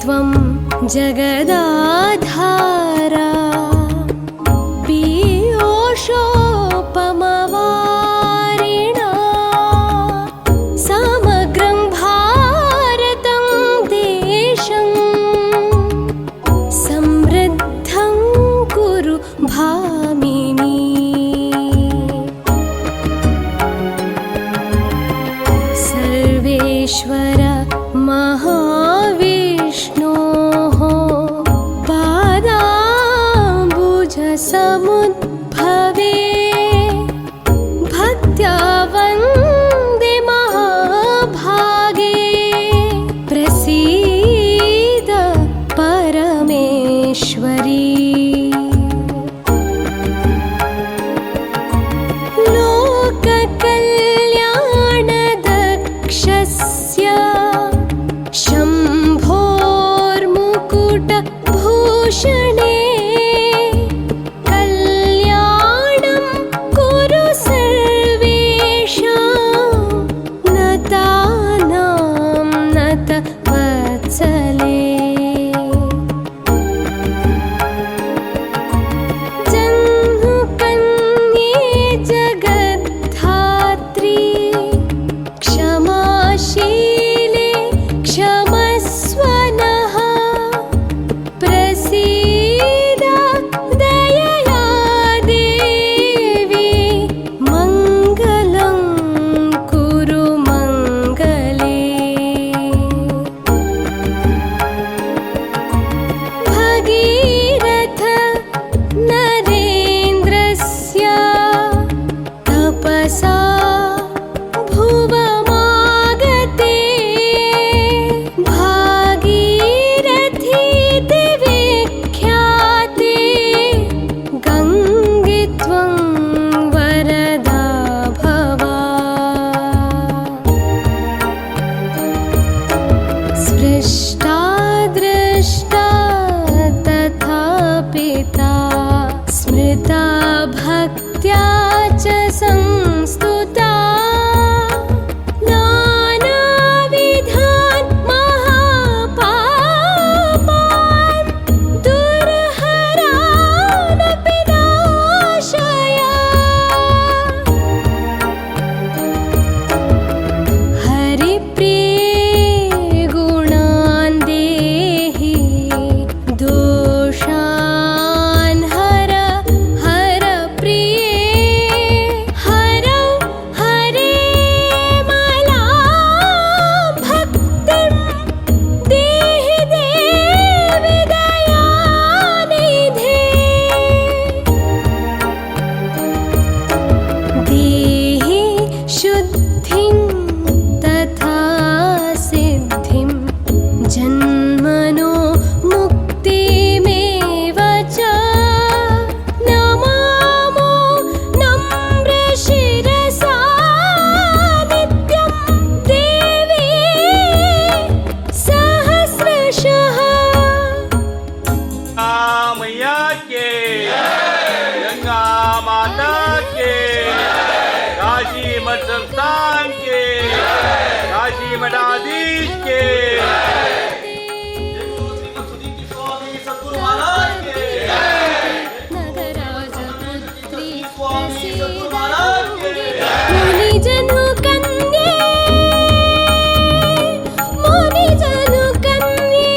त्वं जगदाधारा पीयूषोपमवारिणा समग्रं भारतं देशं समृद्धं कुरु भामिनी। सर्वेश्वर महाविष्णोः पादाम्बुजसमुद्भवे भक्त्या वन्दे महाभागे प्रसीद परमेश्वरी। लोककल्याणदक्षस्य शम्भोर्मुकुटभूषणे कल्याणं कुरु सर्वेषां नतानां नतवत्सले। जह्नुकन्ये जगद्धात्री क्षमाशीले क्षमस्व नः प्रसीद दयया देवी मङ्गलं कुरु मङ्गले। भगीरथ नरेन्द्रस्य तपसा भुवमागते भागीरथीति विख्याते गङ्गे त्वं वरदा भव। स्पृष्टा दृष्टा तथा पिता स्मृता भक्त्या च संस्तुता नानाविधान् महापापान् दुर्हरानपि नाशया। हरिप्रिये गुणान् देहि दोषान् हर हरप्रिये हरौ हरे मलां भक्तिं देहि देवि दयानिधे। देहि शुद्धिं तथा सिद्धिं जन्मनो मुक्तिमेव च नमामो नम्रशिरसा नित्यं देवी सहस्रशः। मैया के गंगा माता के काशी मठ संस्थान के काशी मठाधीश के नगराजपुत्री मुनिजनुकन्ये मुनिजनुकन्ये।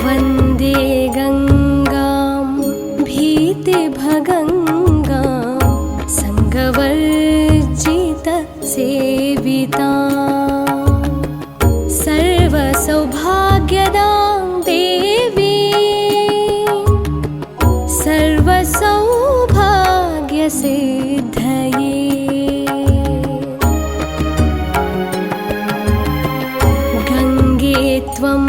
वन्दे गङ्गां भीतिभगङ्गां सङ्गवर्जितसेवितां सर्वसौभाग्यदां देवी सर्वसौभाग्यसिद्धये। गङ्गे त्वं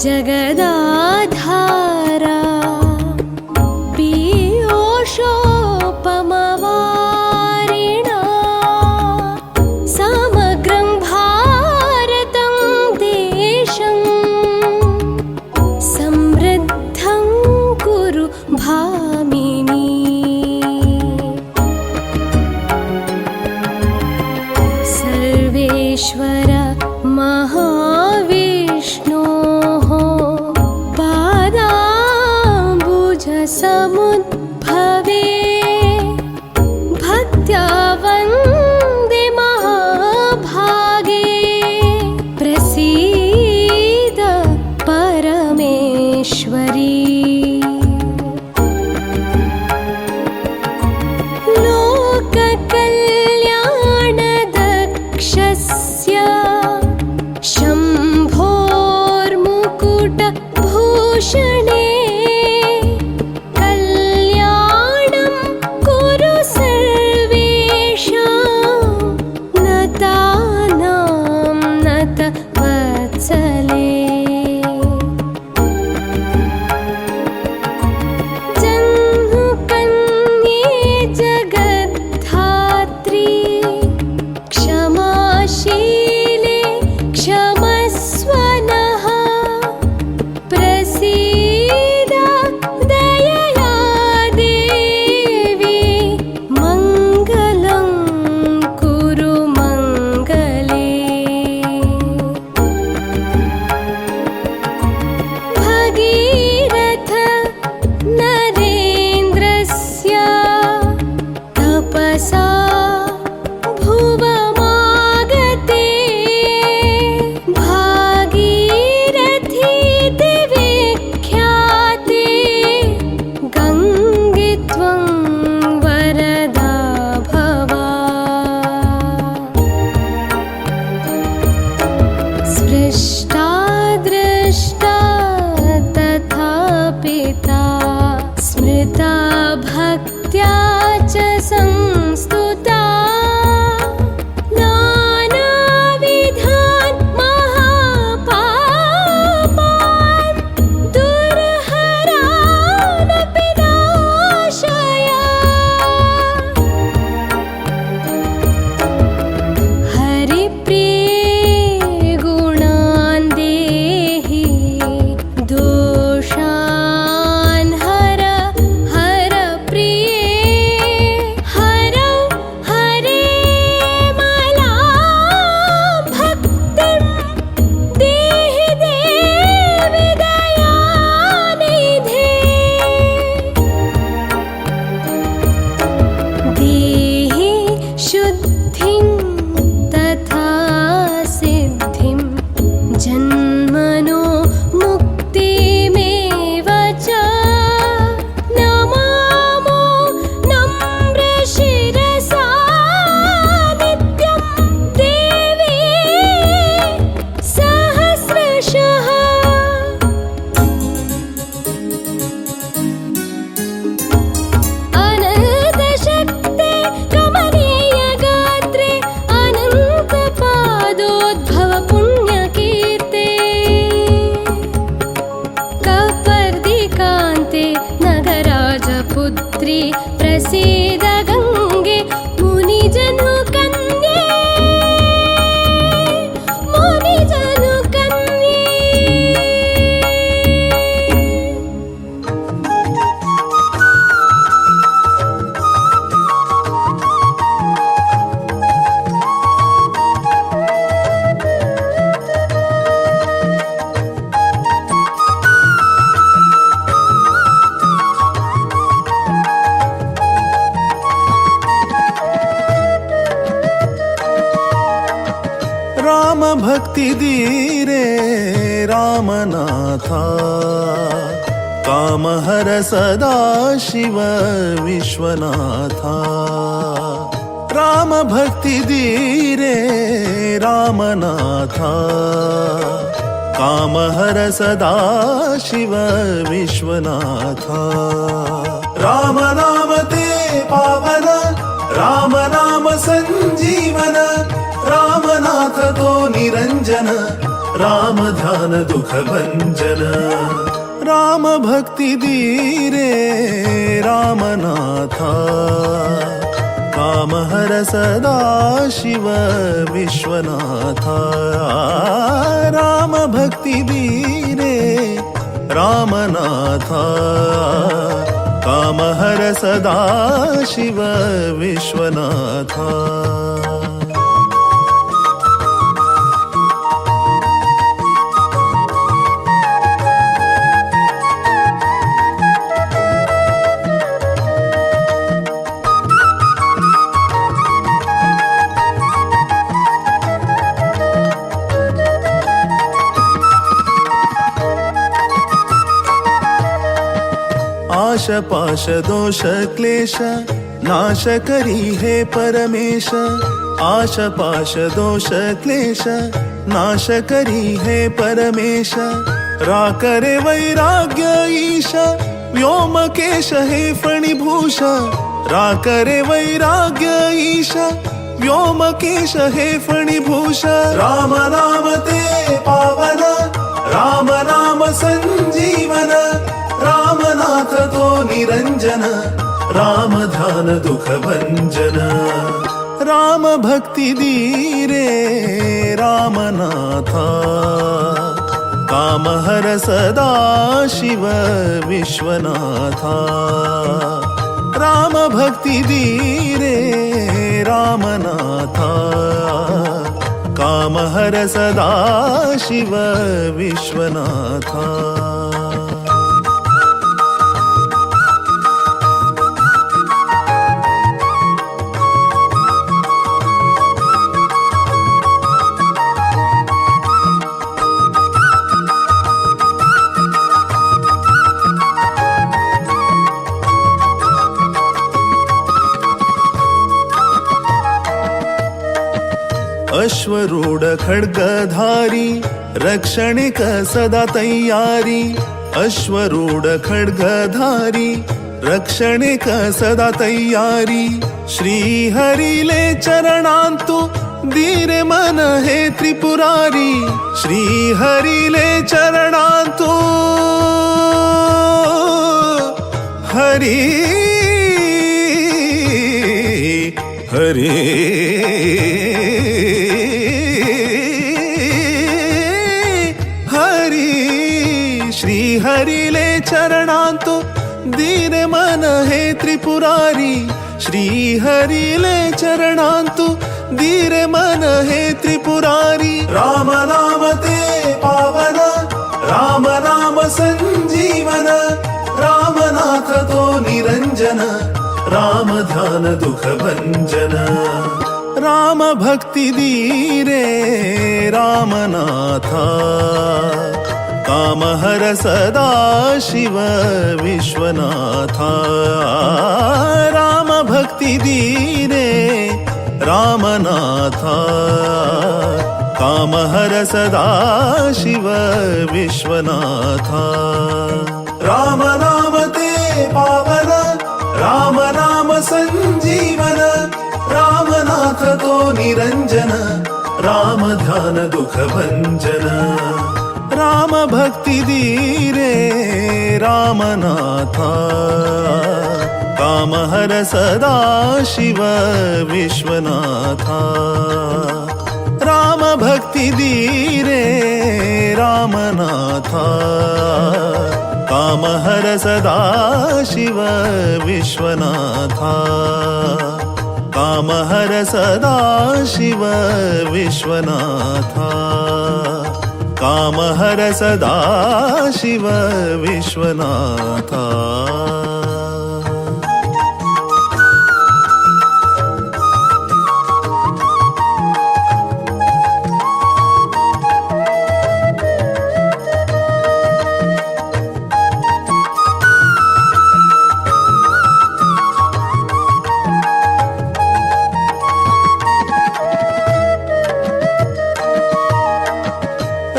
जगदाधारा पीयूषोपमवारिणा समग्रं भारतं देशं समृद्धं कुरु भामिनी। महाविष्णोः पादाम्बुजसमुद्भवे भक्त्या वन्दे महाभागे प्रसीद परमेश्वरी लोककल्याणदक्षस्य शम्भोर्मुकुटभूषणे कल्याणं कुरु सर्वेषां नतानां नतवत्सले जह्नुकन्ये जगद्धात्री क्षमाशीले क्षमस्व नः प्रसीद दयया देवी मङ्गलं कुरु मङ्गले भगीरथ नरेन्द्रस्य तपसा भुवमागते भागीरथीति विख्याते गङ्गे त्वं वरदा भवा स्पृष्टा दृष्टा तथा पिता स्मृता भक्त्या च संस्तुता नानाविधान् महापापान् दुर्हरानपि नाशया हरिप्रिये गुणान् देहि दोषान् हर हर प्रिये हरौ हरे मलां भक्तिं देहि देवि दयानिधे देहि शुद्धिं तथा सिद्धिं जन्मनो मुक्तिमेव च नमामो नम्रशिरसा नित्यं देवी सहस्रशः अनन्तशक्ते कमनीयगात्रे अनन्तपादोद्भव पुण्यकीर्ते कपर्दिकान्ते नगराजपुत्री प्रसीद गङ्गे मुनिजनुकन्ये मुनिजनुकन्ये राम भक्ति धीरे रामनाथा कामहर सदा शिव विश्वनाथा राम भक्ति धीरे रामनाथा कामहर सदा शिव विश्वनाथा राम नाम ते पावन राम नाम संजीवन रामनाथ तो निरंजन राम ध्यान दुख भंजन राम भक्ति धीरे रामनाथा कामहर सदा शिव विश्वनाथा राम भक्ति धीरे रामनाथा कामहर सदा शिव विश्वनाथा पाश दोष क्लेश नाश करी हे परमेश आश पाश दोष क्लेश नाश करी हे परमेश राकरे वैराग्य ईश व्योमकेश हे फणिभूष राकरे वैराग्य ईश व्योमकेश हे फणिभूष राम नाम ते पावन राम नाम संजीवन रामनाथ तो निरंजन राम ध्यान दुख भंजन राम भक्ति धीरे रामनाथा काम हर सदा शिव विश्वनाथा राम भक्ति धीरे रामनाथा काम हर सदा शिव विश्वनाथा अश्वरूढ खड्गधारी रक्षणिक सदा तैयारी अश्वरूढ खड्गधारी रक्षणिक सदा तैयारी श्री हरिले चरणांतु धीरे मन हे त्रिपुरारी श्री हरिले चरणांतु हरी हरी श्री हरिले चरणांतु दीने मन हे त्रिपुरारी श्री हरिले चरणांतु दीरे मन हे त्रिपुरारी राम नाम ते पावन राम नाम संजीवन रामनाथ तो निरंजन राम ध्यान दुख भंजन राम भक्ति धीरे रामनाथा काम हर सदा शिव विश्वनाथा राम भक्ति धीरे रामनाथा काम हर सदा शिव विश्वनाथा राम नाम ते पावन राम नाम संजीवन रामनाथ तो निरंजन राम ध्यान दुख भंजन राम भक्ति धीरे रामनाथा काम हर सदा शिव विश्वनाथा राम भक्ति धीरे रामनाथा काम हर सदा शिव विश्वनाथा काम हर सदा शिव विश्वनाथा काम हर सदा शिव विश्वनाथा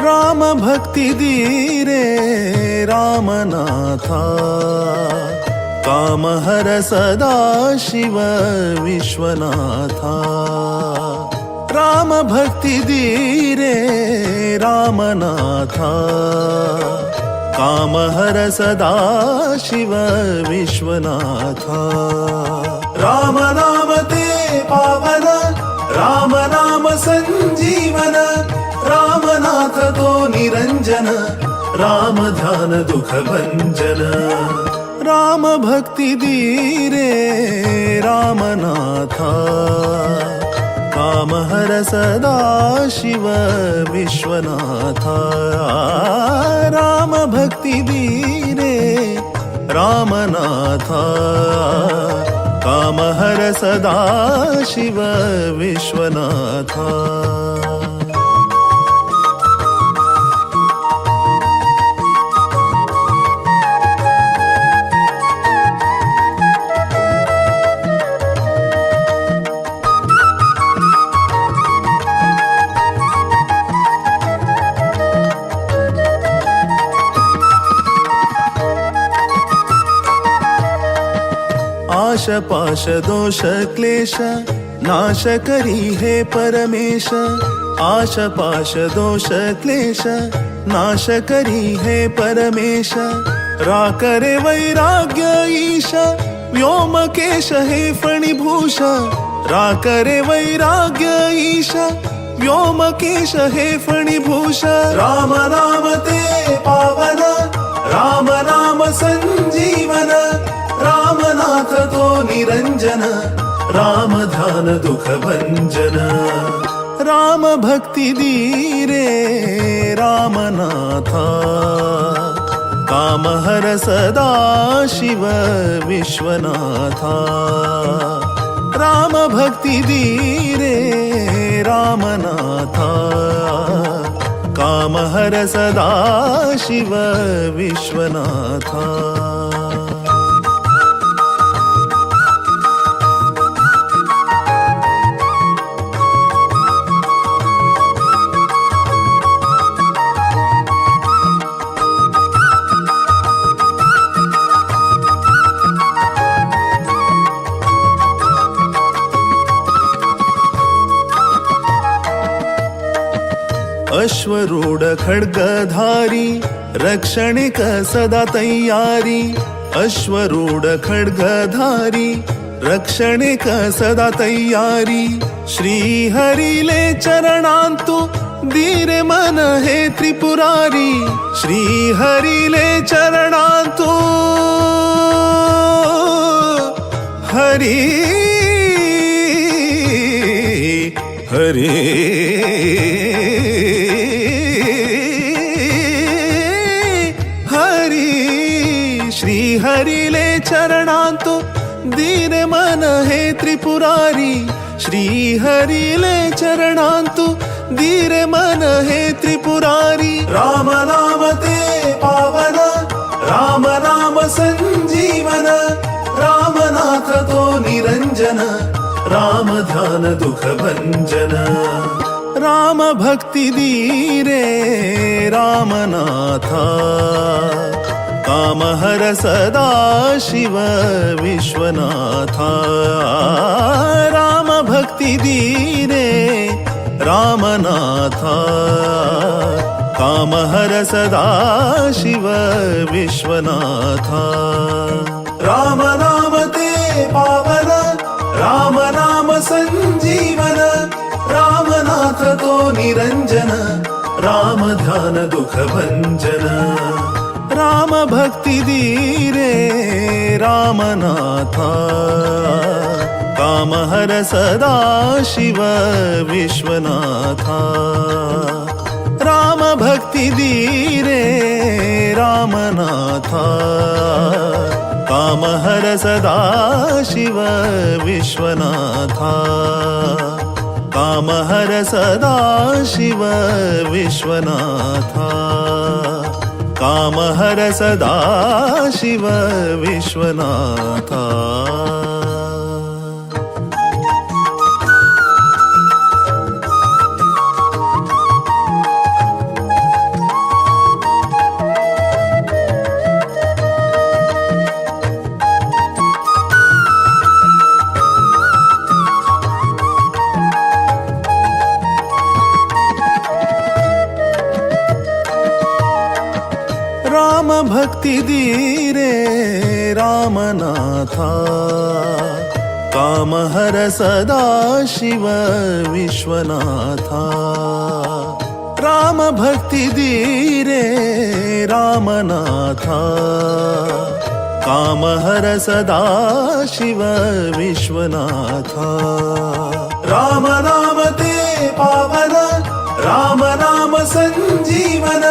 राम भक्ति धीरे रामनाथा काम हर सदा शिव विश्वनाथा राम भक्ति धीरे रामनाथा काम हर सदा शिव विश्वनाथा राम नाम ते पावन राम नाम संजीवन रामनाथ तो निरंजन राम ध्यान दुख भंजन राम भक्ति धीरे रामनाथा काम हर सदा शिव विश्वनाथा राम भक्ति धीरे रामनाथा काम हर सदा शिव विश्वनाथा आशपाश दोष क्लेश नाश करी हे परमेश आशपाश दोष क्लेश नाश करी हे परमेश राकरे वैराग्य ईश व्योमकेश हे फणिभूष राकरे वैराग्य ईश व्योमकेश हे फणिभूष राम नाम ते पावन राम नाम संजीवन रामनाथ तो निरंजन राम ध्यान दुख भंजन राम भक्ती धीरे रामनाथा काम हर सदा शिव विश्वनाथा राम भक्ती धीरे रामनाथा काम हर सदा शिव विश्वनाथा अश्वरूढ खड्गधारी रक्षणिक सदा तैयारी अश्वरूढ खड्गधारी रक्षणिक सदा तैयारी श्री हरिले चरणांतु धीरे मन हे त्रिपुरारी श्री हरिले चरणांतु हरी हरी श्री हरिले चरणांतु दीन मन हे त्रिपुरारी श्री हरिले चरणांतु दीन मन हे त्रिपुरारी राम नाम ते पावन राम नाम संजीवन रामनाथ तो निरंजन राम ध्यान दुख भंजन राम भक्ति धीरे रामनाथा काम हर सदा शिव विश्वनाथा राम भक्ति धीरे रामनाथा काम हर सदा शिव विश्वनाथा राम नाम ते पावन राम नाम संजीवन रामनाथ तो निरंजन राम ध्यान दुख भंजन राम भक्ति धीरे रामनाथा काम हर सदा शिव विश्वनाथा राम भक्ति धीरे रामनाथा काम हर सदा शिव विश्वनाथा काम हर सदा शिव विश्वनाथा काम हर सदा शिव विश्वनाथा राम भक्ति धीरे रामनाथा काम हर सदा शिव विश्वनाथा राम भक्ति धीरे रामनाथा काम हर सदा शिव विश्वनाथा राम नाम ते पावन राम नाम संजीवन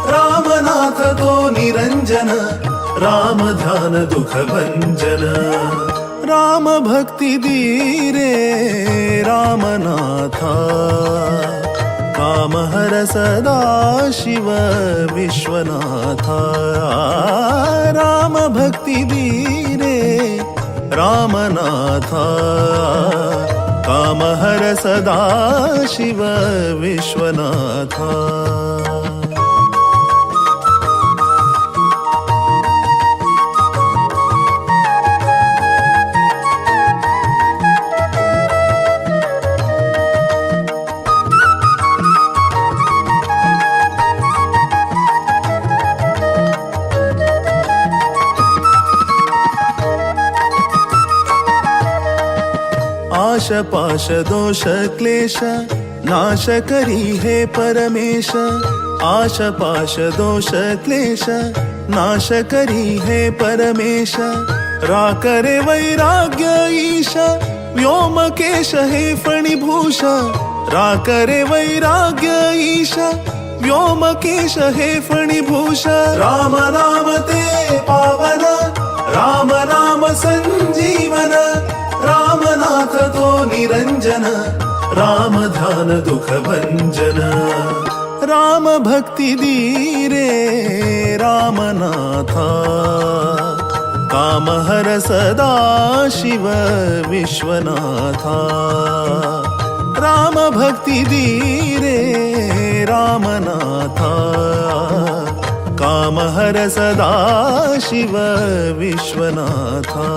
रामनाथ तो निरंजन राम ध्यान दुख भंजन राम भक्ति धीरे रामनाथा काम हर सदा शिव विश्वनाथा राम भक्ति धीरे रामनाथा काम हर सदा शिव विश्वनाथा आशपाश दोष क्लेश नाश करी हे परमेश आशपाश दोष क्लेश नाश करी हे परमेश राकरे वैराग्य ईश व्योमकेश हे फणिभूष राकरे वैराग्य ईश व्योमकेश हे फणिभूष राम नाम ते पावन राम नाम संजीवन रामनाथ तो निरंजन राम ध्यान दुख भंजन राम भक्ती धीरे रामनाथा काम हर सदा शिव विश्वनाथा राम भक्ती धीरे रामनाथा काम हर सदा शिव विश्वनाथा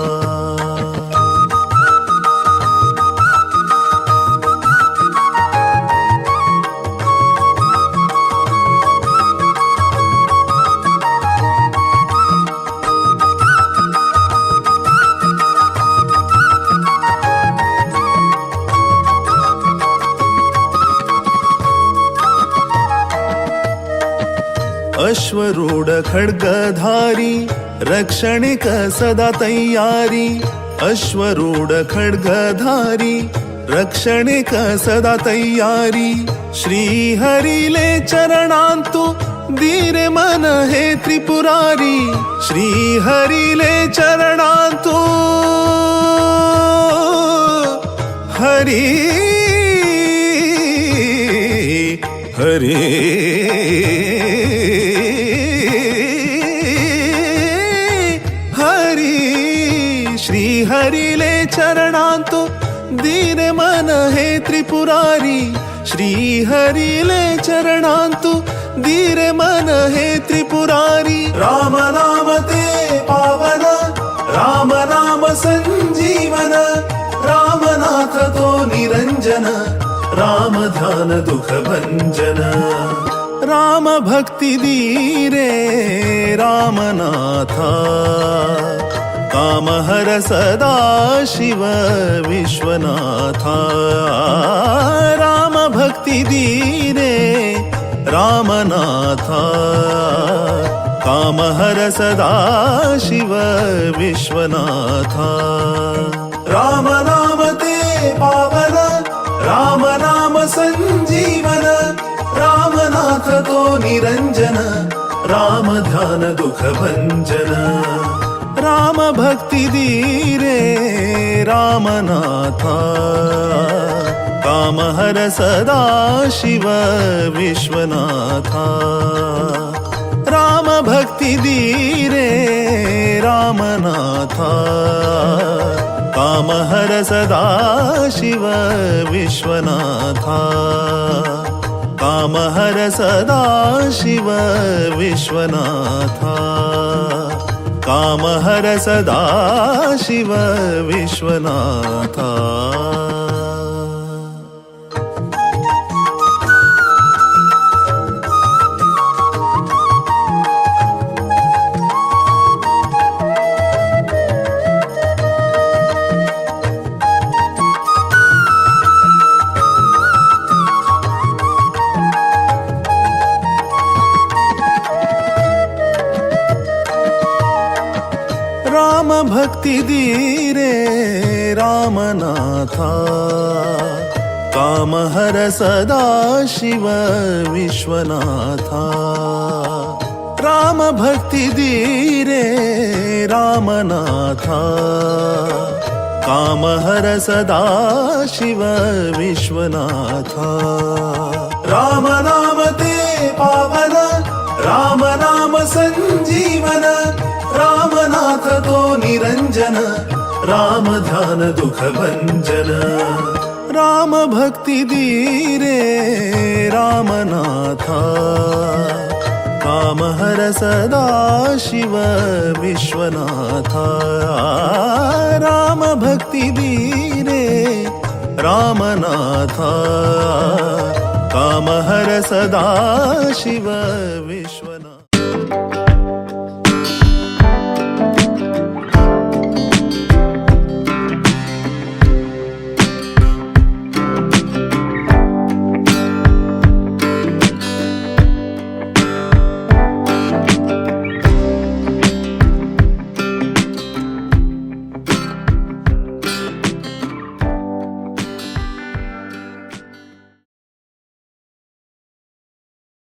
अश्वरूढ खड्गधारी रक्षणिक सदा तैयारी अश्वरूढ खड्गधारी रक्षणिक सदा तैयारी श्री हरिले चरणांतु धीरे मन हे त्रिपुरारी श्री हरिले चरणांतु हरी हरी श्री हरिले चरणांतो दीन मन हे त्रिपुरारी श्री हरिले चरणांतो दीन मन हे त्रिपुरारी राम नाम ते पावन राम नाम संजीवन रामनाथ तो निरंजन राम ध्यान दुख भंजन राम भक्ति धीरे रामनाथा काम हर सदा शिव विश्वनाथा राम भक्ति धीरे रामनाथा काम हर सदा शिव विश्वनाथा राम नाम ते पावन राम नाम संजीवन रामनाथ तो निरंजन राम ध्यान दुख भंजन राम भक्ति धीरे रामनाथा काम हर सदा शिव विश्वनाथा राम भक्ति धीरे रामनाथा काम हर सदा शिव विश्वनाथा काम हर सदा शिव विश्वनाथा काम हर सदा शिव विश्वनाथा राम भक्ति धीरे रामनाथा काम हर सदा शिव विश्वनाथा राम भक्ति धीरे रामनाथा काम हर सदा शिव विश्वनाथा राम नाम ते पावन राम नाम संजीवन रामनाथ तो निरंजन राम ध्यान दुख भंजन राम भक्ति धीरे रामनाथा काम हर सदा शिव विश्वनाथा राम भक्ति धीरे रामनाथा काम हर सदा शिव विश्व